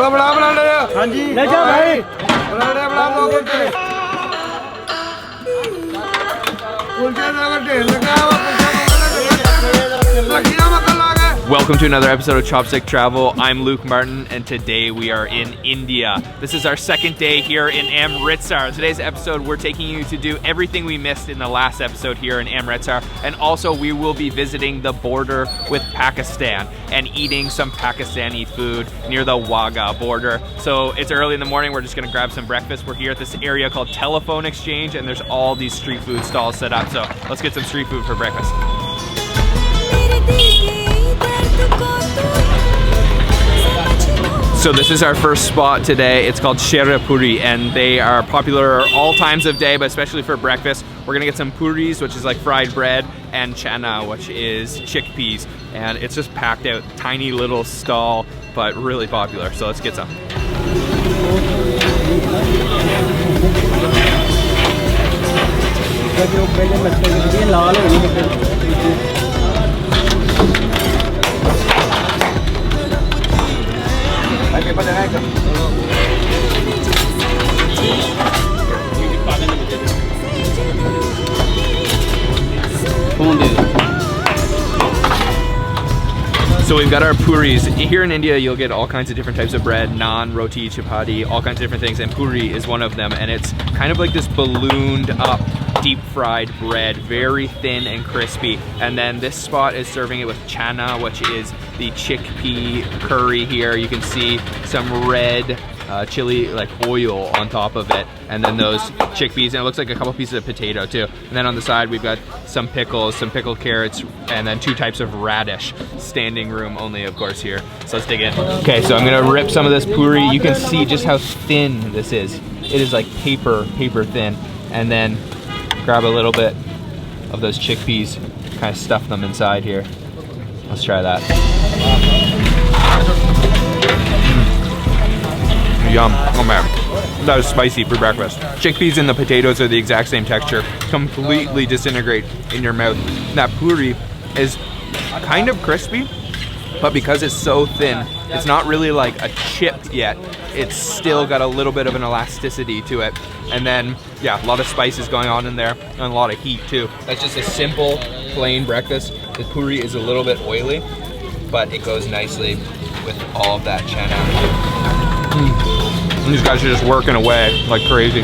बड़ा बना ले हाँ जी ले जा भाई बड़ा दो कुलचे कुलचे का ढेर लगा हुआ Welcome to another episode of Chopstick Travel. I'm Luke Martin, and today we are in India. This is our second day here in Amritsar. In today's episode, we're taking you to do everything we missed in the last episode here in Amritsar, and also we will be visiting the border with Pakistan and eating some Pakistani food near the Wagah Border. So it's early in the morning, we're just gonna grab some breakfast. We're here at this area called Telephone Exchange, and there's all these street food stalls set up. So let's get some street food for breakfast. So this is our first spot today. It's called Poori, and they are popular all times of day, but especially for breakfast. We're gonna get some pooris, which is like fried bread, and chana, which is chickpeas. And it's just packed out, tiny little stall, but really popular. So let's get some. So we've got our puris. Here in India, you'll get all kinds of different types of bread, naan, roti, chapati, all kinds of different things, and puri is one of them. And it's kind of like this ballooned up, deep fried bread, very thin and crispy. And then this spot is serving it with chana, which is the chickpea curry here. You can see some red chili like oil on top of it, and then those chickpeas, and it looks like a couple pieces of potato too. And then on the side we've got some pickles, some pickled carrots, and then two types of radish. Standing room only, of course, here. So let's dig in. Okay, so I'm gonna rip some of this puri. You can see just how thin this is. It is like paper thin. And then grab a little bit of those chickpeas, kind of stuff them inside here. Let's try that. Yum. Oh man, that was spicy for breakfast. Chickpeas and the potatoes are the exact same texture, completely disintegrate in your mouth. That puri is kind of crispy, but because it's so thin, it's not really like a chip yet. It's still got a little bit of an elasticity to it. And then, yeah, a lot of spices going on in there, and a lot of heat too. That's just a simple, plain breakfast. The puri is a little bit oily, but it goes nicely with all of that chana. And these guys are just working away like crazy.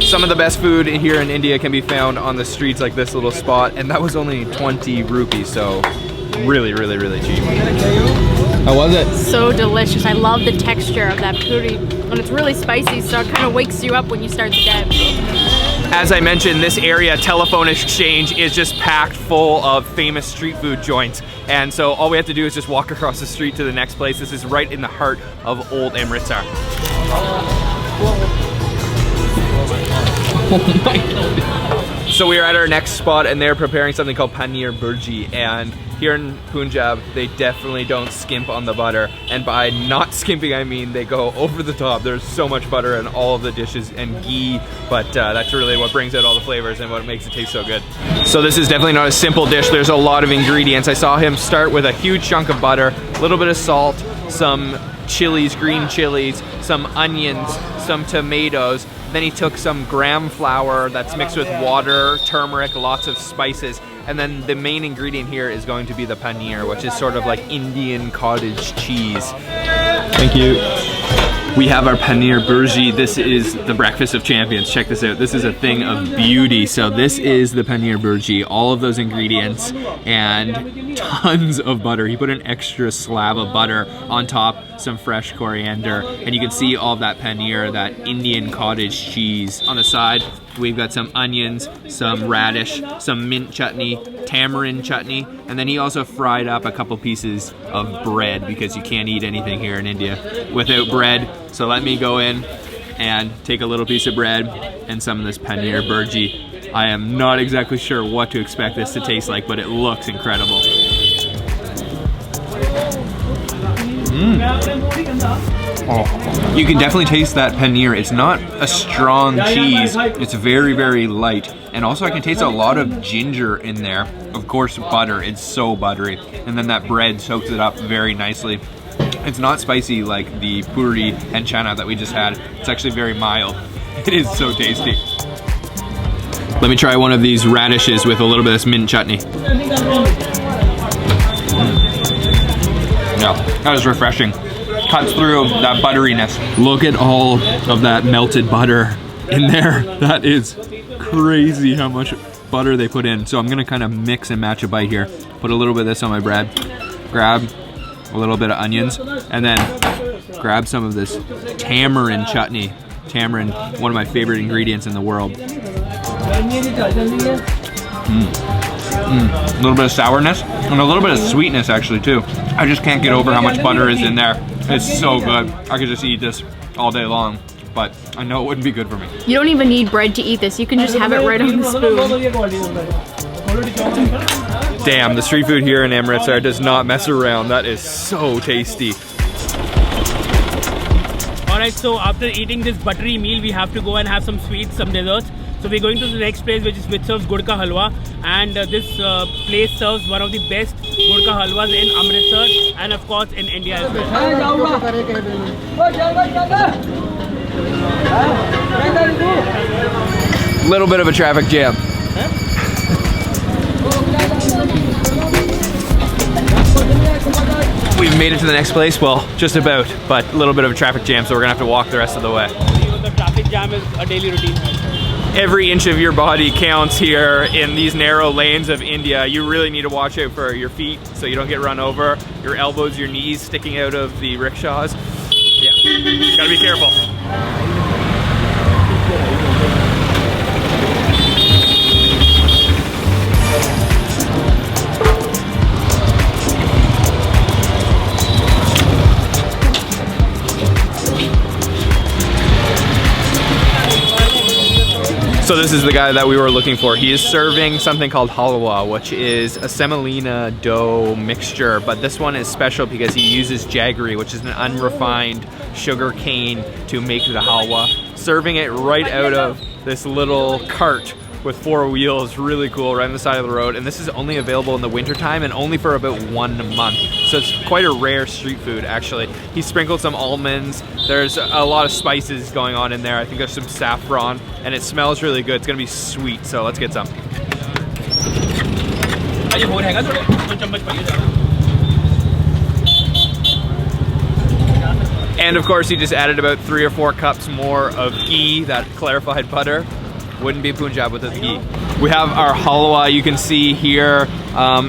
Some of the best food here in India can be found on the streets like this little spot, and that was only 20 rupees, so really, really, really cheap. How was it? So delicious. I love the texture of that puri, and it's really spicy, so it kind of wakes you up when you start the day. As I mentioned, this area, Telephone Exchange, is just packed full of famous street food joints. And so all we have to do is just walk across the street to the next place. This is right in the heart of old Amritsar. Oh my God. So we are at our next spot, and they're preparing something called Paneer Bhurji. And here in Punjab, they definitely don't skimp on the butter. And by not skimping, I mean they go over the top. There's so much butter in all of the dishes and ghee, but that's really what brings out all the flavors and what makes it taste so good. So this is definitely not a simple dish. There's a lot of ingredients. I saw him start with a huge chunk of butter, a little bit of salt, some chilies, green chilies, some onions, some tomatoes. Then he took some gram flour that's mixed with water, turmeric, lots of spices. And then the main ingredient here is going to be the paneer, which is sort of like Indian cottage cheese. Thank you. We have our Paneer Bhurji. This is the breakfast of champions. Check this out. This is a thing of beauty. So this is the Paneer Bhurji. All of those ingredients and tons of butter. He put an extra slab of butter on top, some fresh coriander, and you can see all of that paneer, that Indian cottage cheese. On the side, we've got some onions, some radish, some mint chutney, tamarind chutney, and then he also fried up a couple pieces of bread because you can't eat anything here in India without bread. So let me go in and take a little piece of bread and some of this Paneer Bhurji. I am not exactly sure what to expect this to taste like, but it looks incredible. Oh. You can definitely taste that paneer. It's not a strong cheese. It's very, very light. And also I can taste a lot of ginger in there. of course, butter. It's so buttery. And then that bread soaks it up very nicely. It's not spicy like the poori and chana that we just had. It's actually very mild. It is so tasty. Let me try one of these radishes with a little bit of this mint chutney. Yeah, that was refreshing. Cuts through that butteriness. Look at all of that melted butter in there. That is crazy how much butter they put in. So I'm gonna kind of mix and match a bite here. Put a little bit of this on my bread. Grab a little bit of onions, and then grab some of this tamarind chutney. Tamarind, one of my favorite ingredients in the world. A little bit of sourness and a little bit of sweetness actually too. I just can't get over how much butter is in there. It's so good. I could just eat this all day long, but I know it wouldn't be good for me. You don't even need bread to eat this. You can just have it right on the spoon. Damn, the street food here in Amritsar does not mess around. That is so tasty. Alright, so after eating this buttery meal, we have to go and have some sweets, some desserts. So we're going to the next place which serves gud ka halwa, and this place serves one of the best gud ka halwas in Amritsar and of course in India as well. Little bit of a traffic jam. We've made it to the next place, well, just about, but a little bit of a traffic jam, so we're gonna have to walk the rest of the way. The traffic jam is a daily routine. Every inch of your body counts here in these narrow lanes of India. You really need to watch out for your feet so you don't get run over, your elbows, your knees sticking out of the rickshaws. Yeah, gotta be careful. So this is the guy that we were looking for. He is serving something called Halawa, which is a semolina dough mixture, but this one is special because he uses jaggery, which is an unrefined sugar cane to make the halwa. Serving it right out of this little cart with 4 wheels, really cool, right on the side of the road. And this is only available in the wintertime and only for about 1 month. So it's quite a rare street food, actually. He sprinkled some almonds. There's a lot of spices going on in there. I think there's some saffron, and it smells really good. It's gonna be sweet, so let's get some. And of course, he just added about 3 or 4 cups more of ghee, that clarified butter. Wouldn't be Punjab without the ghee. We have our halwa, you can see here.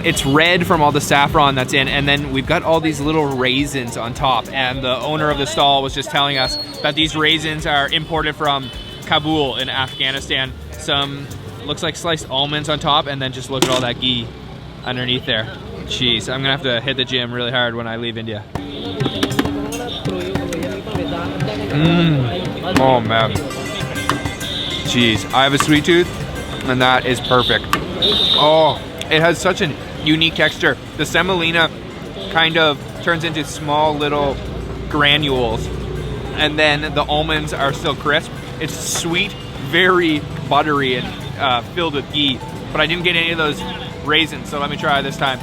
It's red from all the saffron that's in, and then we've got all these little raisins on top. And the owner of the stall was just telling us that these raisins are imported from Kabul in Afghanistan. Some, looks like sliced almonds on top, and then just look at all that ghee underneath there. Jeez, I'm gonna have to hit the gym really hard when I leave India. Oh man. Jeez, I have a sweet tooth, and that is perfect. Oh, it has such a unique texture. The semolina kind of turns into small little granules, and then the almonds are still crisp. It's sweet, very buttery, and filled with ghee, but I didn't get any of those raisins, so let me try this time.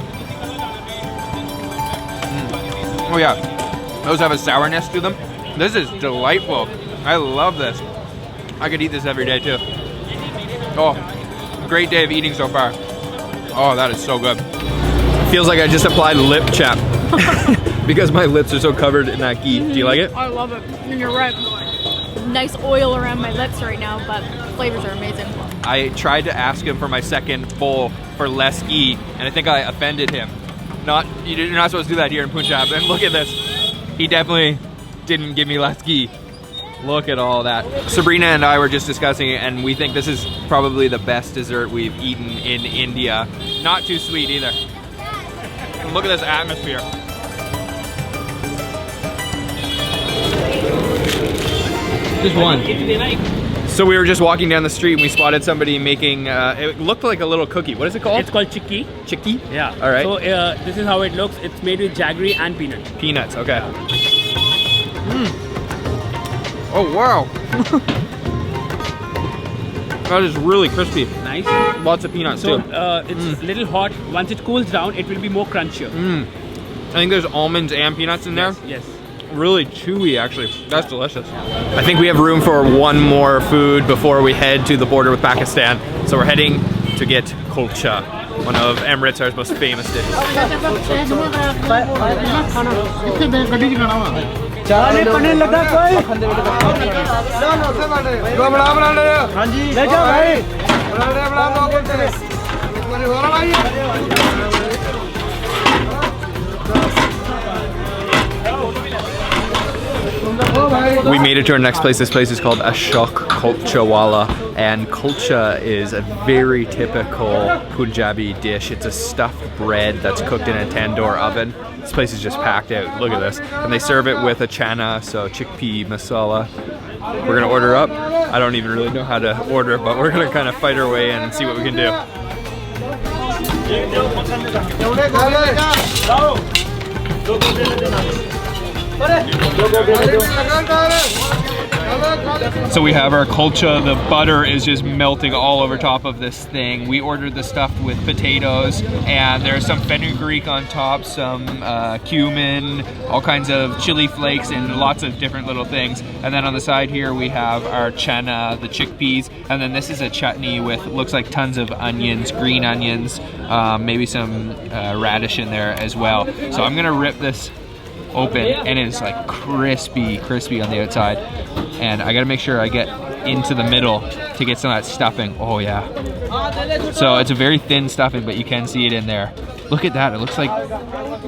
Oh yeah, those have a sourness to them. This is delightful. I love this. I could eat this every day too. Oh, great day of eating so far. Oh, that is so good. Feels like I just applied lip chap because my lips are so covered in that ghee. Do you like it? I love it. And you're right. Nice oil around my lips right now, but flavors are amazing. I tried to ask him for my second bowl for less ghee, and I think I offended him. You're not supposed to do that here in Punjab. And look at this. He definitely didn't give me less ghee. Look at all that. Sabrina and I were just discussing it, and we think this is probably the best dessert we've eaten in India. Not too sweet either. And look at this atmosphere. Just one. So we were just walking down the street and we spotted somebody making, it looked like a little cookie. What is it called? It's called chikki. Chikki? Yeah. All right. So this is how it looks. It's made with jaggery and peanuts. Peanuts, okay. Oh wow. That is really crispy. nice. Lots of peanuts So too. it's a little hot. Once it cools down, it will be more crunchier. I think there's almonds and peanuts in there. Yes. Really chewy, actually. That's delicious. I think we have room for one more food before we head to the border with Pakistan. So we're heading to get kulcha, one of Amritsar's most famous dishes. We made it to our next place. This place is called Kulcha Wala, and kulcha is a very typical Punjabi dish. It's a stuffed bread that's cooked in a tandoor oven. This place is just packed out. Look at this. And they serve it with a chana, so chickpea masala. We're gonna order up. I don't even really know how to order, but we're gonna kind of fight our way in and see what we can do. So we have our kulcha. The butter is just melting all over top of this thing. We ordered the stuff with potatoes, and there's some fenugreek on top, some cumin, all kinds of chili flakes, and lots of different little things. And then on the side here we have our chana, the chickpeas, and then this is a chutney with, looks like tons of onions, green onions, maybe some radish in there as well. So I'm gonna rip this open, and it's like crispy on the outside, and I gotta make sure I get into the middle to get some of that stuffing. Oh yeah. So it's a very thin stuffing, but you can see it in there. Look at that. It looks like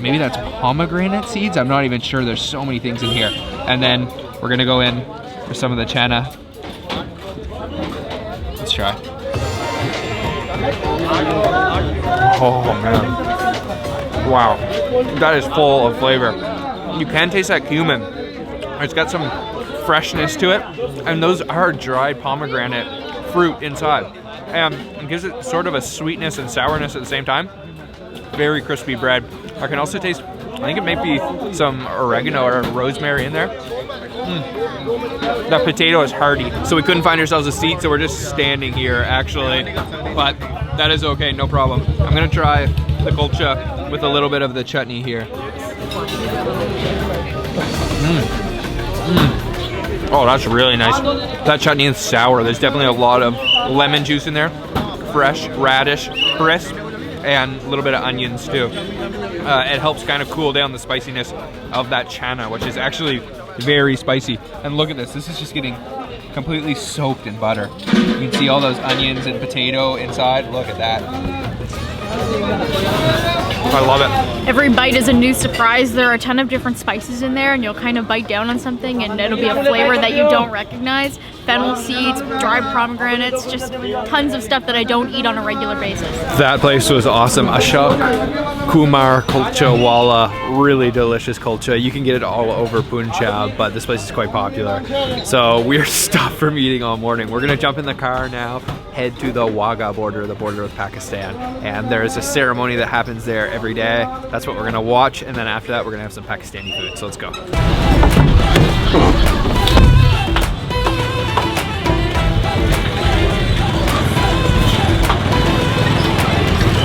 maybe that's pomegranate seeds. I'm not even sure. There's so many things in here. And then we're gonna go in for some of the chana. Let's try. Oh man. Wow. That is full of flavor. You can taste that cumin. It's got some freshness to it, and those are dried pomegranate fruit inside, and it gives it sort of a sweetness and sourness at the same time. Very crispy bread. I can also taste, I think it might be some oregano or rosemary in there. That potato is hearty. So we couldn't find ourselves a seat, so we're just standing here actually, but that is okay, no problem. I'm gonna try the kulcha with a little bit of the chutney here. Oh, that's really nice. That chutney is sour. There's definitely a lot of lemon juice in there, fresh radish, crisp, and a little bit of onions too. It helps kind of cool down the spiciness of that chana, which is actually very spicy. And look at this. This is just getting completely soaked in butter. You can see all those onions and potato inside. Look at that. I love it. Every bite is a new surprise. There are a ton of different spices in there, and you'll kind of bite down on something and it'll be a flavor that you don't recognize. Fennel seeds, dried pomegranates, just tons of stuff that I don't eat on a regular basis. That place was awesome. Ashok Kumar Kulcha Wala, really delicious kulcha. You can get it all over Punjab, but this place is quite popular. So we're stuffed from eating all morning. We're gonna jump in the car now, head to the Wagah border, the border with Pakistan. And there's a ceremony that happens there every day. That's what we're gonna watch, and then after that we're gonna have some Pakistani food. So let's go.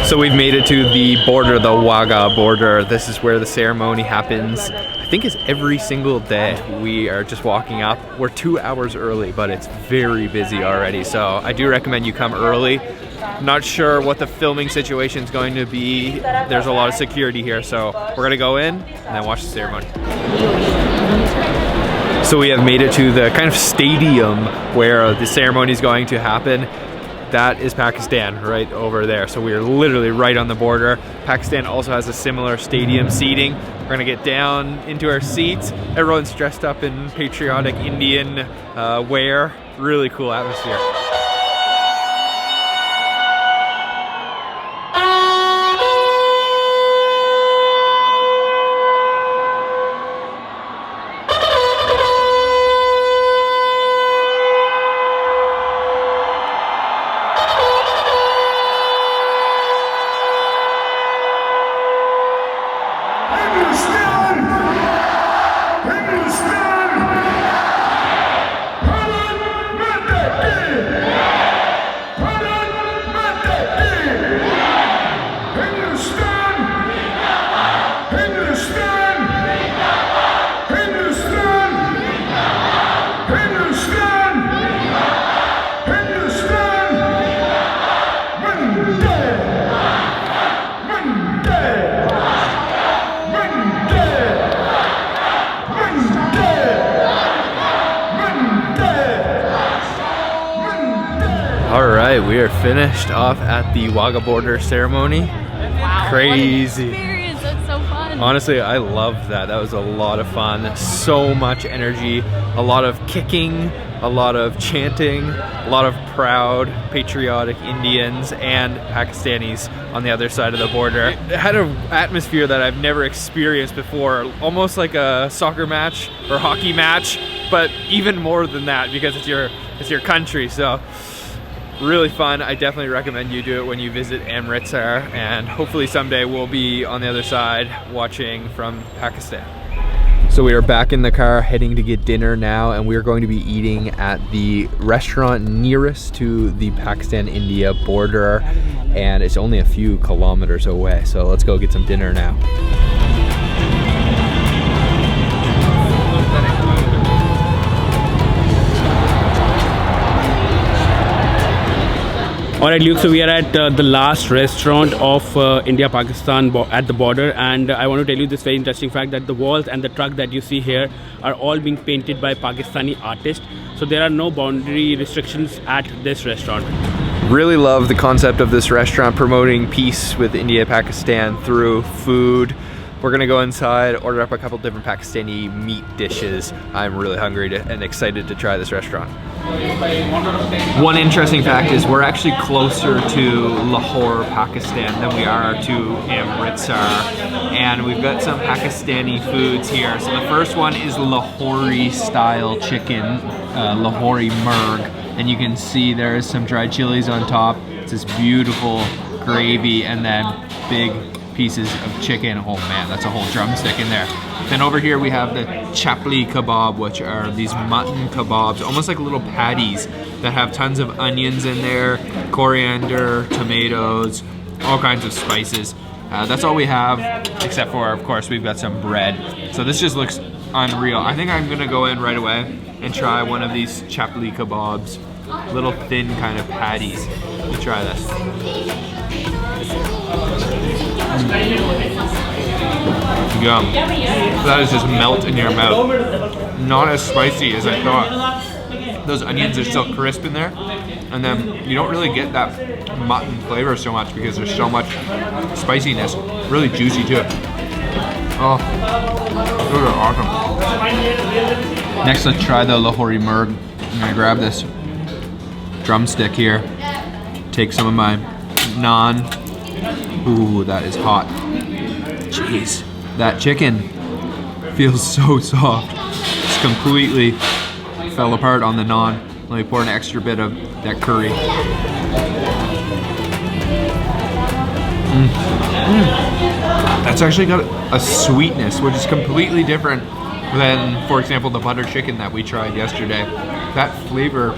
So we've made it to the border, the Wagah border. This is where the ceremony happens. I think it's every single day. We are just walking up. We're 2 hours early, but it's very busy already. So I do recommend you come early. Not sure what the filming situation is going to be. There's a lot of security here, so we're gonna go in and then watch the ceremony. So we have made it to the kind of stadium where the ceremony is going to happen. That is Pakistan right over there. So we are literally right on the border. Pakistan also has a similar stadium seating. We're gonna get down into our seats. Everyone's dressed up in patriotic Indian wear. Really cool atmosphere. All right, we are finished off at the Wagah Border ceremony. Wow, Crazy. What an experience. That's so fun. Honestly, I loved that. That was a lot of fun. So much energy, a lot of kicking, a lot of chanting, a lot of proud, patriotic Indians and Pakistanis on the other side of the border. It had an atmosphere that I've never experienced before, almost like a soccer match or hockey match, but even more than that because it's your country. So really fun. I definitely recommend you do it when you visit Amritsar, and hopefully someday we'll be on the other side watching from Pakistan. So we are back in the car heading to get dinner now, and we are going to be eating at the restaurant nearest to the Pakistan-India border, and it's only a few kilometers away. So let's go get some dinner now. Alright Luke, so we are at the last restaurant of India-Pakistan at the border, and I want to tell you this very interesting fact that the walls and the truck that you see here are all being painted by Pakistani artists. So there are no boundary restrictions at this restaurant. Really love the concept of this restaurant promoting peace with India and Pakistan through food. We're gonna go inside, order up a couple different Pakistani meat dishes. I'm really hungry and excited to try this restaurant. One interesting fact is we're actually closer to Lahore, Pakistan than we are to Amritsar. And we've got some Pakistani foods here. So the first one is Lahori style chicken, Lahori murg. And you can see there is some dried chilies on top. It's this beautiful gravy and then big pieces of chicken. Oh man, that's a whole drumstick in there. Then over here we have the chapli kebab, which are these mutton kebabs, almost like little patties that have tons of onions in there, coriander, tomatoes, all kinds of spices. That's all we have, except for, of course, we've got some bread. So this just looks unreal. I think I'm gonna go in right away and try one of these chapli kebabs, little thin kind of patties. Let's try this. Yum. That is just melt in your mouth. Not as spicy as I thought. Those onions are still crisp in there, and then you don't really get that mutton flavor so much because there's so much spiciness. Really juicy too. Oh, those are awesome. Next, let's try the Lahori murg. I'm gonna grab this drumstick here, take some of my naan. Ooh, that is hot. Jeez, that chicken feels so soft. It's completely fell apart on the naan. Let me pour an extra bit of that curry. That's actually got a sweetness, which is completely different than, for example, the butter chicken that we tried yesterday. That flavor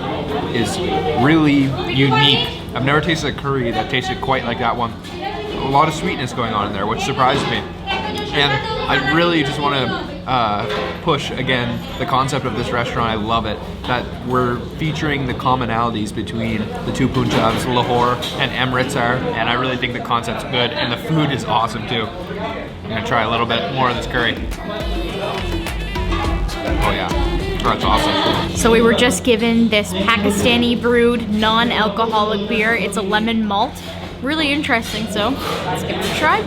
is really unique. I've never tasted a curry that tasted quite like that one. A lot of sweetness going on in there, which surprised me. And I really just want to push again the concept of this restaurant. I love it, that we're featuring the commonalities between the two Punjabs, Lahore and Amritsar, and I really think the concept's good and the food is awesome too. I'm gonna try a little bit more of this curry. Oh yeah, that's awesome. So we were just given this Pakistani brewed non-alcoholic beer. It's a lemon malt. Really interesting, so let's give it a try.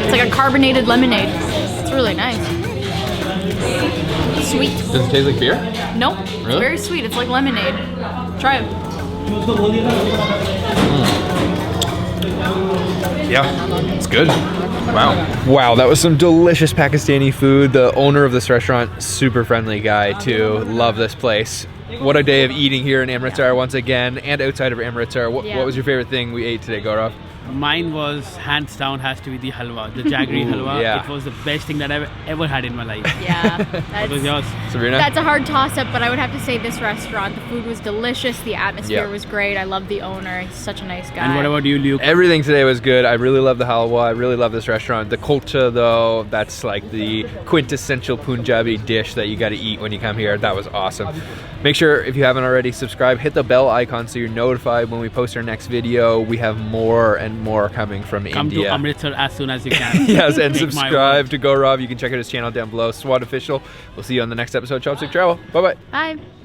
It's like a carbonated lemonade. It's really nice. Sweet. Does it taste like beer? No, Really? It's very sweet. It's like lemonade. Try it. Yeah, it's good. Wow. Wow, that was some delicious Pakistani food. The owner of this restaurant, super friendly guy too. Love this place. What a day of eating here in Amritsar once again, and outside of Amritsar. What was your favorite thing we ate today, Gaurav? Mine was, hands down, has to be the halwa, the jaggery halwa. Yeah. It was the best thing that I've ever had in my life. Yeah, What was yours? Sabrina? that's a hard toss-up, but I would have to say this restaurant. The food was delicious. The atmosphere was great. I love the owner. He's such a nice guy. And what about you, Luke? Everything today was good. I really love the halwa. I really love this restaurant. The kulcha, though, that's like the quintessential Punjabi dish that you got to eat when you come here. That was awesome. Make sure sure, if you haven't already, subscribe, hit the bell icon so you're notified when we post our next video. We have more and more coming from India. Come to Amritsar as soon as you can. Yes, and Take my subscribe to Gaurav. You can check out his channel down below, SWAT Official. We'll see you on the next episode. Chopstick Travel. Bye-bye. Bye.